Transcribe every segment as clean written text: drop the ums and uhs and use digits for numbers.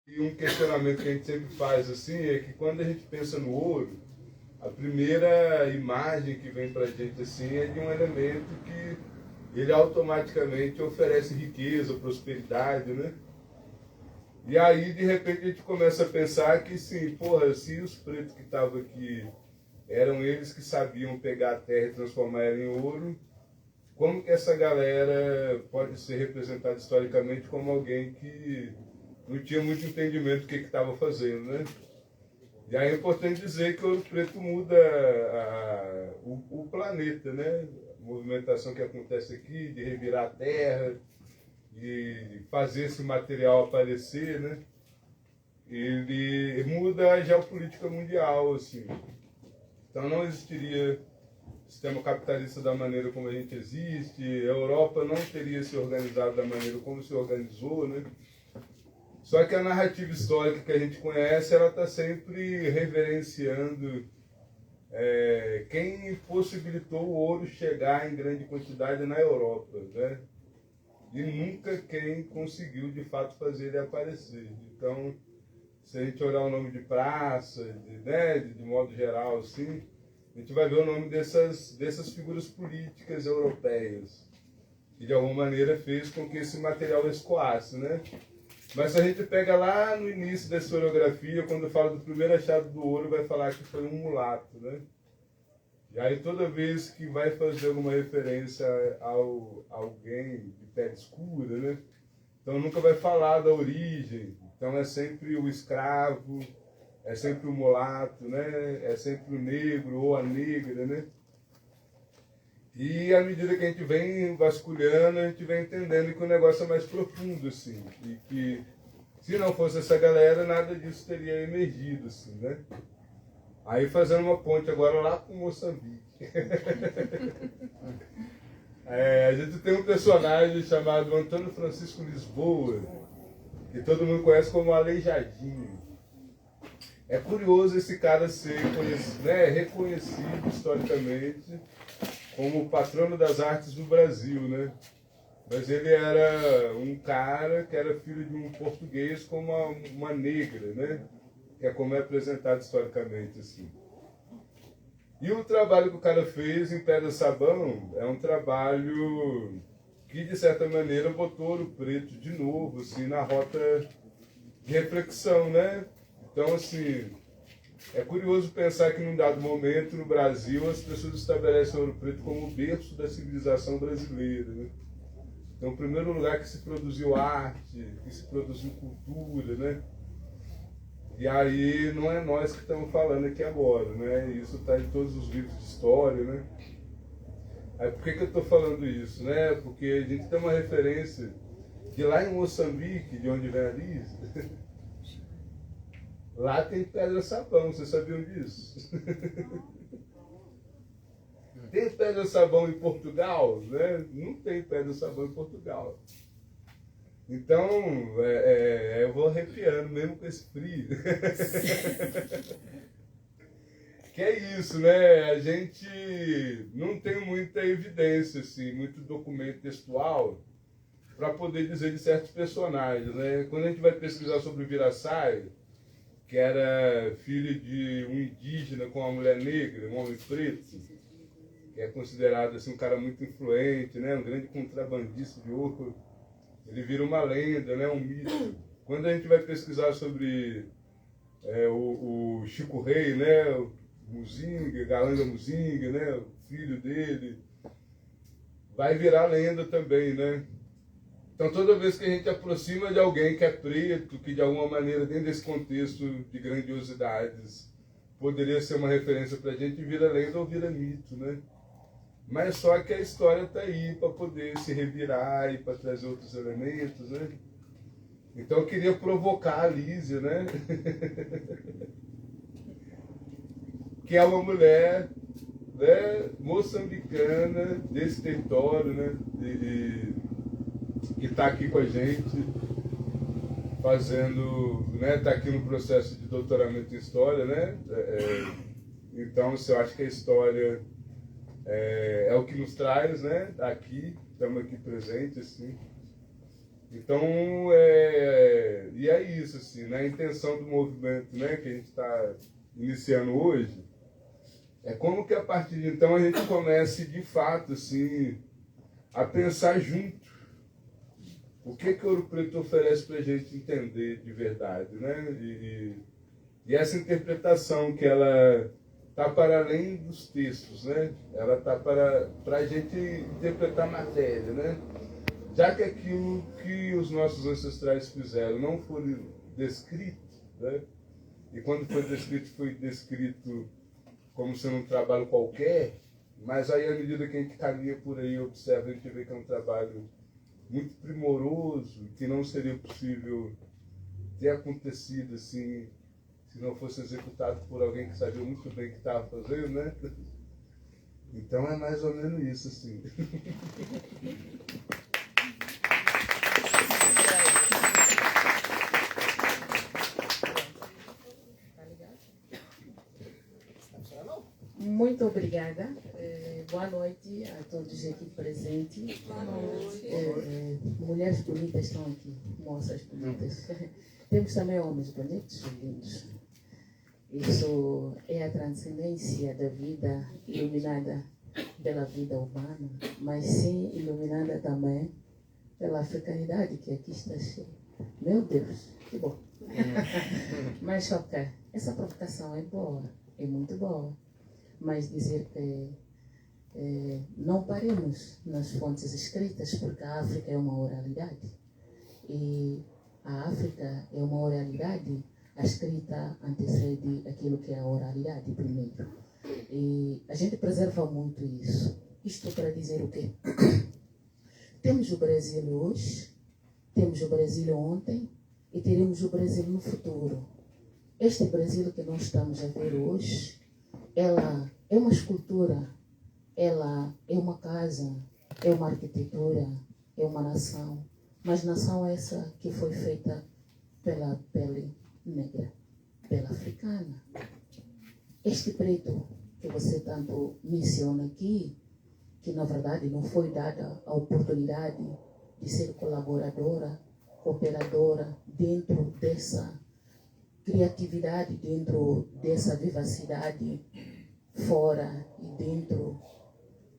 E um questionamento que a gente sempre faz assim é que quando a gente pensa no ouro, a primeira imagem que vem para a gente assim é de um elemento que ele automaticamente oferece riqueza, prosperidade, né? E aí, de repente, a gente começa a pensar que sim, porra, se os pretos que estavam aqui eram eles que sabiam pegar a terra e transformar ela em ouro, como que essa galera pode ser representada historicamente como alguém que não tinha muito entendimento do que estava fazendo, né? E aí é importante dizer que o Ouro Preto muda o planeta, né? A movimentação que acontece aqui, de revirar a terra, de fazer esse material aparecer, né? Ele muda a geopolítica mundial, assim. Então não existiria sistema capitalista da maneira como a gente existe, a Europa não teria se organizado da maneira como se organizou, né? Só que a narrativa histórica que a gente conhece, ela está sempre reverenciando quem possibilitou o ouro chegar em grande quantidade na Europa, né? E nunca quem conseguiu de fato fazer ele aparecer. Então, se a gente olhar o nome de praça, de modo geral, assim, a gente vai ver o nome dessas figuras políticas europeias, que de alguma maneira fez com que esse material escoasse, né? Mas se a gente pega lá no início da historiografia, quando fala do primeiro achado do ouro, vai falar que foi um mulato, né? E aí toda vez que vai fazer alguma referência a alguém de pele escura, né? Então nunca vai falar da origem. Então é sempre o escravo, é sempre o mulato, né? É sempre o negro ou a negra, né? E à medida que a gente vem vasculhando, a gente vem entendendo que o negócio é mais profundo, assim. E que se não fosse essa galera, nada disso teria emergido, assim, né? Aí fazendo uma ponte agora lá com Moçambique. A gente tem um personagem chamado Antônio Francisco Lisboa, que todo mundo conhece como Aleijadinho. É curioso esse cara ser conhecido, né, reconhecido historicamente como o patrono das artes do Brasil, né? Mas ele era um cara que era filho de um português com uma negra, né? Que é como é apresentado historicamente, assim. E o trabalho que o cara fez em Pedra Sabão é um trabalho que, de certa maneira, botou Ouro Preto de novo, assim, na rota de reflexão, né? Então, assim, é curioso pensar que num dado momento no Brasil as pessoas estabelecem Ouro Preto como o berço da civilização brasileira, né? Então, o primeiro lugar que se produziu arte, que se produziu cultura, né? E aí não é nós que estamos falando aqui agora, né? Isso está em todos os livros de história, né? Aí por que eu estou falando isso, né? Porque a gente tem uma referência que lá em Moçambique, de onde vem a Liz, lá tem pedra sabão, vocês sabiam disso? Tem pedra sabão em Portugal, né? Não tem pedra sabão em Portugal. Então, eu vou arrepiando mesmo com esse frio. Que é isso, né? A gente não tem muita evidência, assim, muito documento textual para poder dizer de certos personagens, né? Quando a gente vai pesquisar sobre o Viraçaio, que era filho de um indígena com uma mulher negra, um homem preto, que é considerado assim, um cara muito influente, né? Um grande contrabandista de ouro, ele vira uma lenda, né? Um mito. Quando a gente vai pesquisar sobre o Chico Rei, né? O Muzinga, Galanga Muzinga, né? O filho dele, vai virar lenda também, né? Então toda vez que a gente aproxima de alguém que é preto, que de alguma maneira, dentro desse contexto de grandiosidades, poderia ser uma referência para a gente, vira lenda ou vira mito, né? Mas só que a história está aí para poder se revirar e para trazer outros elementos, né? Então eu queria provocar a Lísia, né? Que é uma mulher, né, moçambicana desse território, né? Que está aqui com a gente, fazendo, né? Está aqui no processo de doutoramento em História, né? Então, eu acho que a história é o que nos traz, né? Aqui, estamos aqui presentes, assim. Então, e é isso, assim, né? A intenção do movimento, né, que a gente está iniciando hoje, é como que a partir de então a gente comece, de fato, assim, a pensar junto o que Ouro Preto oferece para a gente entender de verdade, né? E essa interpretação que ela está para além dos textos, né? Ela está para a gente interpretar a matéria, né? Já que aquilo que os nossos ancestrais fizeram não foi descrito, né? E quando foi descrito como sendo um trabalho qualquer, mas aí à medida que a gente caminha por aí, observa, a gente vê que é um trabalho muito primoroso, que não seria possível ter acontecido assim, se não fosse executado por alguém que sabia muito bem o que estava fazendo, né? Então é mais ou menos isso, assim. Muito obrigada. Boa noite a todos aqui presentes. Boa noite. Mulheres bonitas estão aqui, moças bonitas. Temos também homens bonitos, lindos. Isso é a transcendência da vida iluminada pela vida humana, mas sim iluminada também pela africanidade que aqui está cheia. Meu Deus, que bom. Mas, ok, essa provocação é boa, é muito boa. Mas dizer que não paremos nas fontes escritas, porque a África é uma oralidade. E a África é uma oralidade, a escrita antecede aquilo que é a oralidade primeiro. E a gente preserva muito isso. Isto para dizer o quê? Temos o Brasil hoje, temos o Brasil ontem e teremos o Brasil no futuro. Este Brasil que nós estamos a ver hoje, ela é uma escultura, ela é uma casa, é uma arquitetura, é uma nação, mas nação essa que foi feita pela pele negra, pela africana. Este preto que você tanto menciona aqui, que na verdade não foi dada a oportunidade de ser colaboradora, cooperadora dentro dessa criatividade, dentro dessa vivacidade, fora e dentro.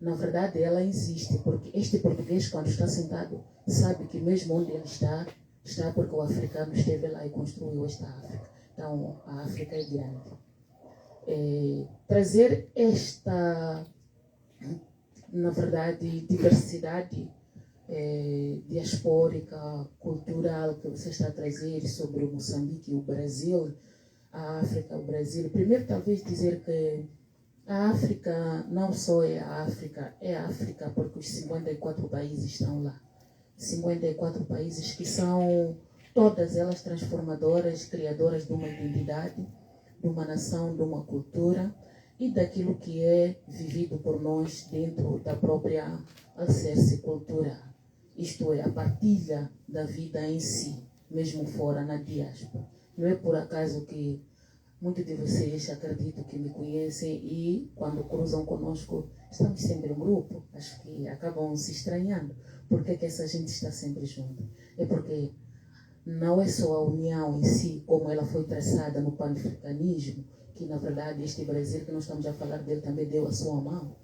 Na verdade, ela existe, porque este português, quando está sentado, sabe que mesmo onde ele está porque o africano esteve lá e construiu esta África. Então, a África é grande. Trazer esta, na verdade, diversidade diaspórica, cultural que você está a trazer sobre o Moçambique, o Brasil, a África, o Brasil. Primeiro, talvez dizer que a África não só é a África porque os 54 países estão lá. 54 países que são todas elas transformadoras, criadoras de uma identidade, de uma nação, de uma cultura e daquilo que é vivido por nós dentro da própria alicerce cultural. Isto é, a partilha da vida em si, mesmo fora na diáspora. Não é por acaso que muitos de vocês acredito que me conhecem e quando cruzam conosco estamos sempre em grupo. Acho que acabam se estranhando. Por que essa gente está sempre junto? É porque não é só a união em si, como ela foi traçada no pan-africanismo, que na verdade este Brasil que nós estamos a falar dele também deu a sua mão,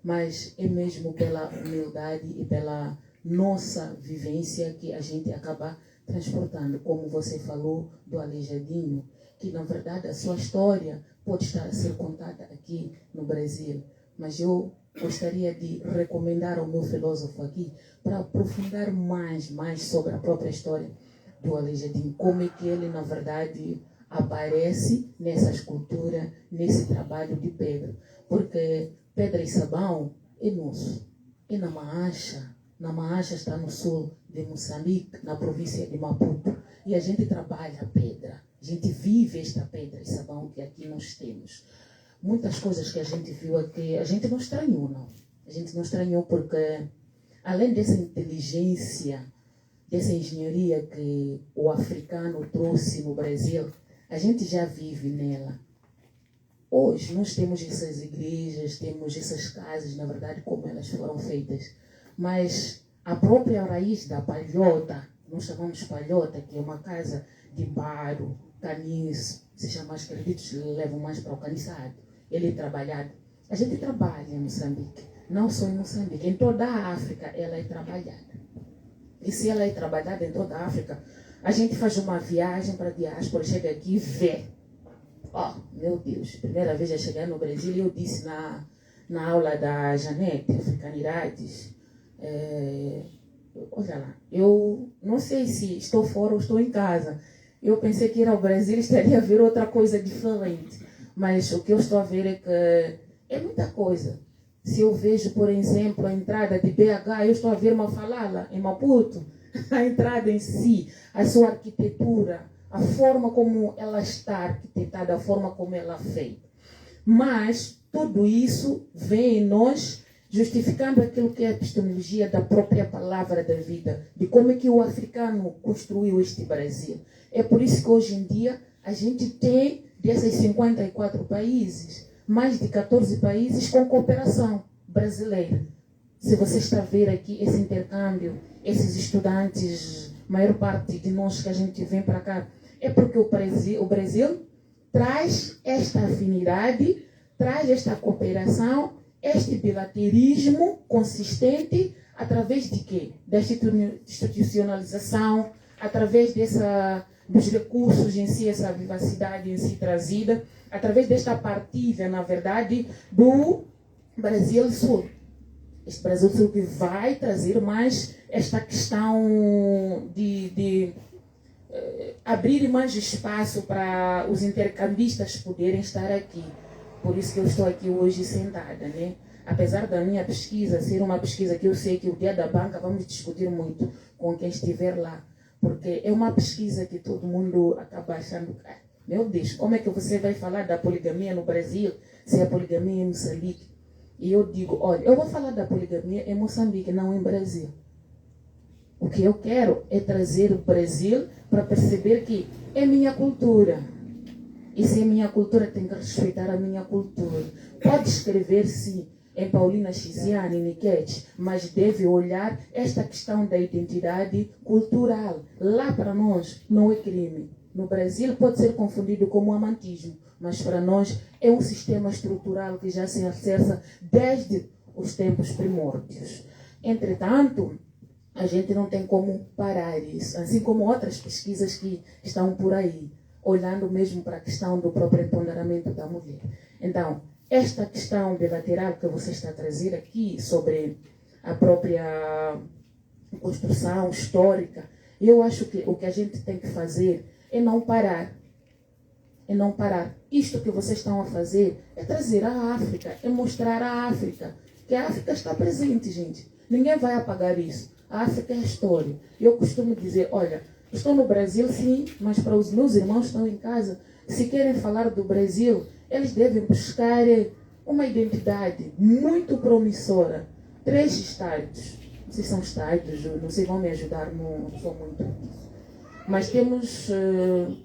mas é mesmo pela humildade e pela nossa vivência que a gente acaba transportando, como você falou do Aleijadinho, que na verdade a sua história pode estar a ser contada aqui no Brasil, mas eu gostaria de recomendar ao meu filósofo aqui para aprofundar mais sobre a própria história do Aleijadinho, como é que ele na verdade aparece nessa escultura, nesse trabalho de pedra, porque pedra e sabão é nosso, é na Maacha. Na Maacha está no sul de Moçambique, na província de Maputo. E a gente trabalha a pedra. A gente vive esta pedra e sabão que aqui nós temos. Muitas coisas que a gente viu aqui, a gente não estranhou, não. A gente não estranhou porque, além dessa inteligência, dessa engenharia que o africano trouxe no Brasil, a gente já vive nela. Hoje nós temos essas igrejas, temos essas casas, na verdade, como elas foram feitas. Mas a própria raiz da palhota nós chamamos palhota, que é uma casa de barro, caniço, se chama os créditos, levam mais para o caniçado. Ele é trabalhado. A gente trabalha em Moçambique, não só em Moçambique, em toda a África ela é trabalhada. E se ela é trabalhada em toda a África, a gente faz uma viagem para a diáspora, chega aqui e vê. Oh, meu Deus, primeira vez a chegar no Brasil, eu disse na aula da Janete, Africanidades, olha lá, eu não sei se estou fora ou estou em casa. Eu pensei que ir ao Brasil estaria a ver outra coisa diferente. Mas o que eu estou a ver é que é muita coisa. Se eu vejo, por exemplo, a entrada de BH, eu estou a ver Mafalala, em Maputo. A entrada em si, a sua arquitetura, a forma como ela está arquitetada, a forma como ela é feita. Mas tudo isso vem em nós justificando aquilo que é a epistemologia da própria palavra da vida, de como é que o africano construiu este Brasil. É por isso que hoje em dia a gente tem, desses 54 países, mais de 14 países com cooperação brasileira. Se você está a ver aqui esse intercâmbio, esses estudantes, maior parte de nós que a gente vem para cá, é porque o Brasil traz esta afinidade, traz esta cooperação, este bilaterismo consistente, através de quê? Da institucionalização, através dos recursos em si, essa vivacidade em si trazida, através desta partilha, na verdade, do Brasil Sul. Este Brasil Sul que vai trazer mais esta questão de abrir mais espaço para os intercambistas poderem estar aqui. Por isso que eu estou aqui hoje sentada, né? Apesar da minha pesquisa ser uma pesquisa que eu sei que o dia da banca vamos discutir muito com quem estiver lá, porque é uma pesquisa que todo mundo acaba achando, meu Deus, como é que você vai falar da poligamia no Brasil se a poligamia é em Moçambique? E eu digo, olha, eu vou falar da poligamia em Moçambique, não em Brasil. O que eu quero é trazer o Brasil para perceber que é minha cultura. E se é minha cultura, tem que respeitar a minha cultura. Pode escrever, sim, em Paulina Chiziane, Niquete, mas deve olhar esta questão da identidade cultural. Lá para nós não é crime. No Brasil pode ser confundido como amantismo, mas para nós é um sistema estrutural que já se acessa desde os tempos primórdios. Entretanto, a gente não tem como parar isso, assim como outras pesquisas que estão por aí, olhando mesmo para a questão do próprio empoderamento da mulher. Então, esta questão bilateral que você está a trazer aqui sobre a própria construção histórica, eu acho que o que a gente tem que fazer é não parar. É não parar. Isto que vocês estão a fazer é trazer a África, é mostrar a África, que a África está presente, gente. Ninguém vai apagar isso. A África é a história. Eu costumo dizer, olha, estou no Brasil sim, mas para os meus irmãos que estão em casa, se querem falar do Brasil, eles devem buscar uma identidade muito promissora. 3 estádios. Não sei se são estádios, não sei, vão me ajudar, não sou muito disso. Mas temos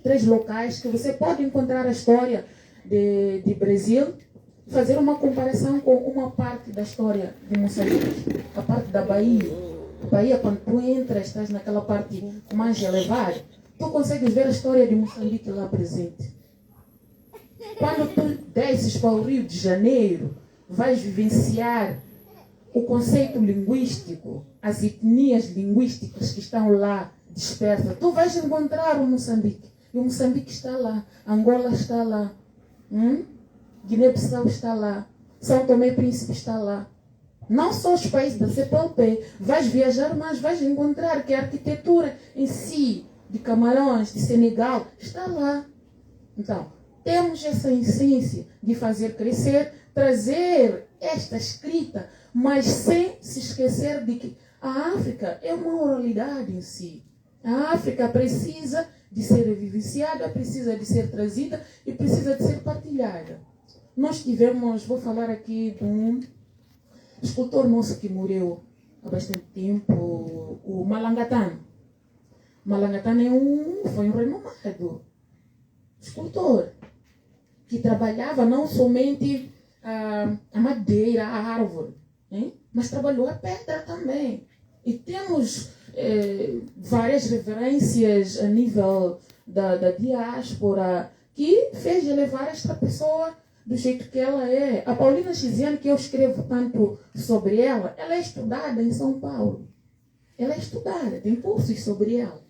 3 locais que você pode encontrar a história de Brasil, fazer uma comparação com uma parte da história de Moçambique, a parte da Bahia. Bahia, quando tu entras, estás naquela parte mais elevada, tu consegues ver a história de Moçambique lá presente. Quando tu desces para o Rio de Janeiro, vais vivenciar o conceito linguístico, as etnias linguísticas que estão lá dispersas. Tu vais encontrar o Moçambique. E o Moçambique está lá. Angola está lá. Guiné-Bissau está lá. São Tomé e Príncipe está lá. Não só os países da CPLP. Vais viajar, mas vais encontrar que a arquitetura em si, de Camarões, de Senegal, está lá. Então, temos essa essência de fazer crescer, trazer esta escrita, mas sem se esquecer de que a África é uma oralidade em si. A África precisa de ser vivenciada, precisa de ser trazida e precisa de ser partilhada. Nós tivemos, vou falar aqui de um escultor nosso que morreu há bastante tempo, o Malangatano. Malangatano foi um renomado escultor que trabalhava não somente a madeira, a árvore, mas trabalhou a pedra também. E temos várias referências a nível da diáspora que fez elevar esta pessoa do jeito que ela é. A Paulina Chiziane, que eu escrevo tanto sobre ela, ela é estudada em São Paulo. Ela é estudada, tem cursos sobre ela.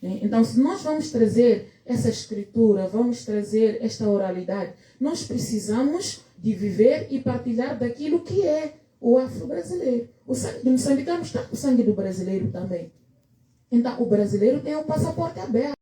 Então, se nós vamos trazer essa escritura, vamos trazer esta oralidade, nós precisamos de viver e partilhar daquilo que é o afro-brasileiro. O sangue do moçambicano está no sangue do brasileiro também. Então, o brasileiro tem o passaporte aberto.